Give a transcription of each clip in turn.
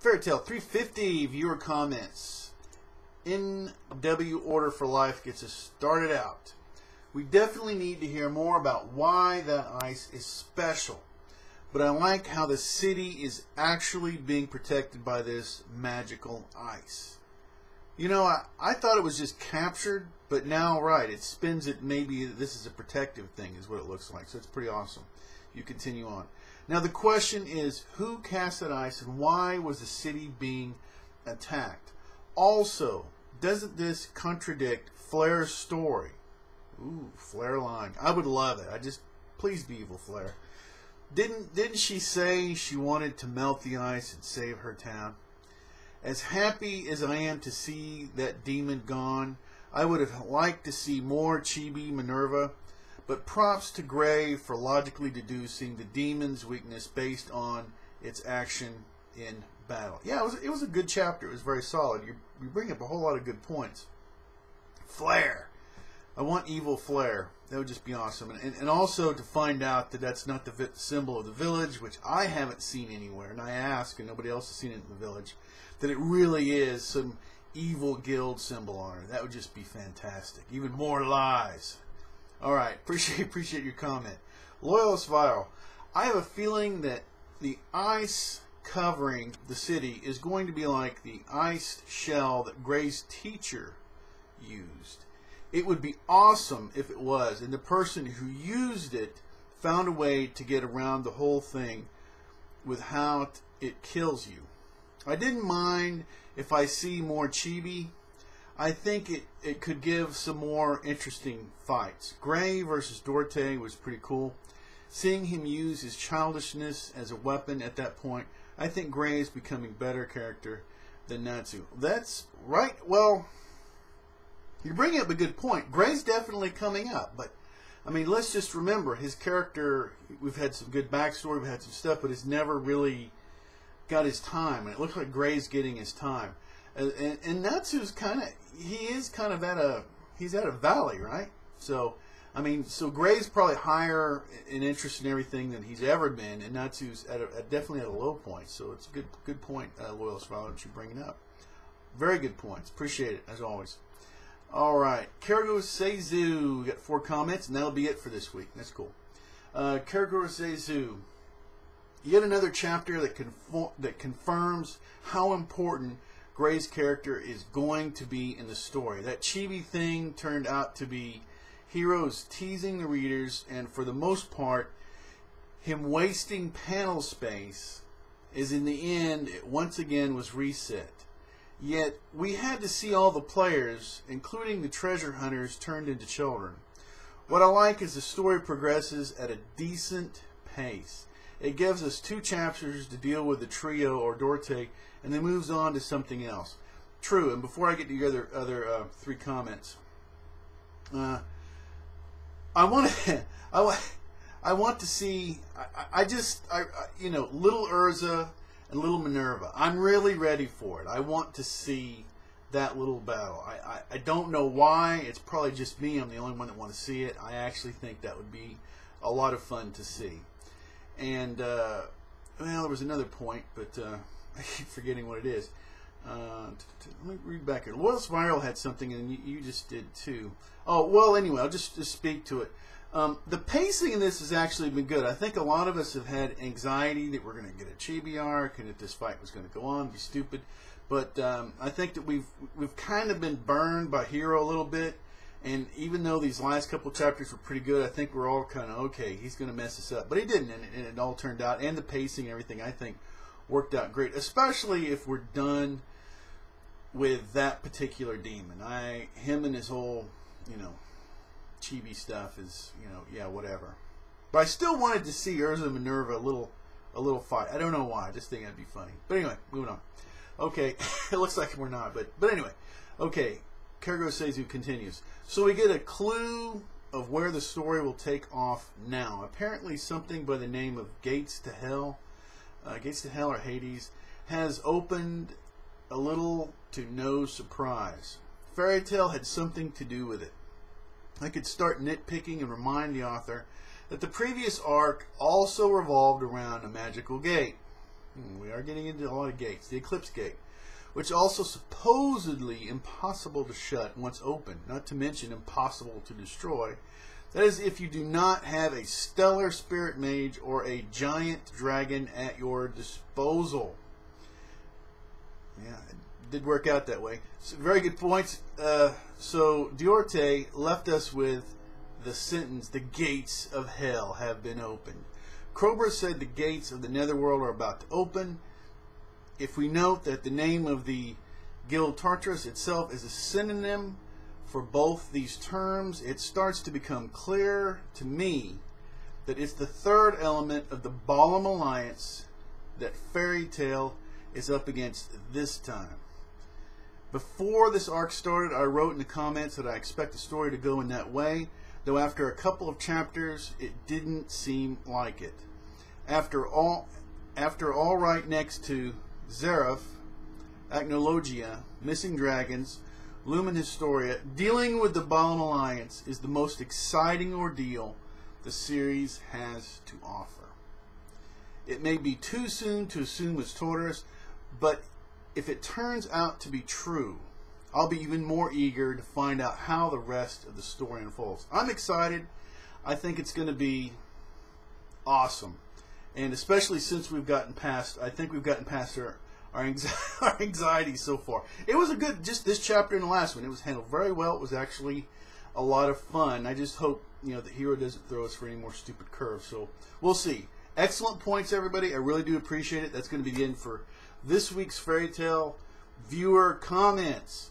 Fairy Tale 350 viewer comments. NW Order for Life gets us started out. We definitely need to hear more about why that ice is special. But I like how the city is actually being protected by this magical ice. You know, I thought it was just captured, but now, right, it spins it. Maybe this is a protective thing is what it looks like. So it's pretty awesome. You continue on. Now the question is, who cast that ice and why was the city being attacked? Also, doesn't this contradict Flair's story? Ooh, Flair line. I would love it. Please be evil, Flair. Didn't she say she wanted to melt the ice and save her town? As happy as I am to see that demon gone, I would have liked to see more Chibi Minerva, but props to Gray for logically deducing the demon's weakness based on its action in battle. Yeah, it was a good chapter. It was very solid. You bring up a whole lot of good points. Flair. I want evil Flair. That would just be awesome. And also to find out that that's not the symbol of the village, which I haven't seen anywhere. And I ask, and nobody else has seen it in the village, that it really is some evil guild symbol on it. That would just be fantastic. Even more lies. All right. Appreciate your comment. Loyalist Viral. I have a feeling that the ice covering the city is going to be like the iced shell that Gray's teacher used. It would be awesome if it was, and the person who used it found a way to get around the whole thing without it kills you. I didn't mind if I see more Chibi. I think it could give some more interesting fights. Gray versus Dorte was pretty cool. Seeing him use his childishness as a weapon at that point, I think Gray is becoming a better character than Natsu. That's right. Well, you bring up a good point. Gray's definitely coming up, but I mean, let's just remember his character. We've had some good backstory, we've had some stuff, but he's never really got his time. And it looks like Gray's getting his time. And Natsu's he's at a valley, right? So, I mean, so Gray's probably higher in interest in everything than he's ever been, and Natsu's definitely at a low point. So it's a good point, Loyalist Viral, that you're bringing up. Very good points. Appreciate it, as always. All right, Karago Seizu, we got 4 comments, and that'll be it for this week. That's cool. Karago Seizu, yet another chapter that confirms how important Gray's character is going to be in the story. That Chibi thing turned out to be Heroes teasing the readers, and for the most part, him wasting panel space is in the end, it once again was reset. Yet, we had to see all the players, including the treasure hunters, turned into children. What I like is the story progresses at a decent pace. It gives us 2 chapters to deal with the trio or Dorte, and then moves on to something else. True, and before I get to the other 3 comments, I want to see, you know, little Urza and little Minerva. I'm really ready for it. I want to see that little battle. I don't know why. It's probably just me. I'm the only one that want to see it. I actually think that would be a lot of fun to see. And, well, there was another point, but I keep forgetting what it is. Let me read back here. Loyalist Viral had something, and you just did too. Oh, well, anyway, I'll just speak to it. The pacing in this has actually been good. I think a lot of us have had anxiety that we're going to get a Chibi arc and that this fight was going to go on, be stupid. But I think that we've kind of been burned by Hero a little bit. And even though these last couple chapters were pretty good, I think we're all kind of, okay, he's going to mess us up. But he didn't, and it all turned out. And the pacing and everything, I think, worked out great. Especially if we're done with that particular demon. Him and his whole, you know, Chibi stuff is, you know, yeah, whatever. But I still wanted to see Urza and Minerva a little fight. I don't know why. I just think that'd be funny. But anyway, moving on. Okay, it looks like we're not, but anyway. Okay, Karago Seizu continues. So we get a clue of where the story will take off now. Apparently something by the name of Gates to Hell or Hades, has opened a little to no surprise. Fairy Tail had something to do with it. I could start nitpicking and remind the author that the previous arc also revolved around a magical gate. We are getting into a lot of gates. The Eclipse Gate, which also supposedly impossible to shut once open, not to mention impossible to destroy. That is, if you do not have a stellar spirit mage or a giant dragon at your disposal. Yeah, it did work out that way. So, very good points. So Duarte left us with the sentence, "The gates of hell have been opened." Krober said the gates of the netherworld are about to open. If we note that the name of the Guild Tartarus itself is a synonym for both these terms, it starts to become clear to me that it's the third element of the Balam Alliance that Fairy Tail is up against this time. Before this arc started, I wrote in the comments that I expect the story to go in that way, though after a couple of chapters, it didn't seem like it. After all right next to Zeref, Acnologia, Missing Dragons, Lumen Historia, dealing with the Balam Alliance is the most exciting ordeal the series has to offer. It may be too soon to assume it's Tartarus, but if it turns out to be true, I'll be even more eager to find out how the rest of the story unfolds. I'm excited. I think it's going to be awesome. And especially since we've gotten past, I think we've gotten past our anxiety so far. It was a good, just this chapter and the last one, it was handled very well. It was actually a lot of fun. I just hope, that Hero doesn't throw us for any more stupid curves. So we'll see. Excellent points, everybody. I really do appreciate it. That's going to be the end for this week's Fairy Tail viewer comments.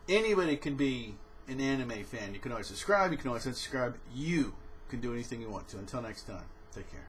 Anybody can be an anime fan. You can always subscribe. You can always unsubscribe. You can do anything you want to. Until next time, take care.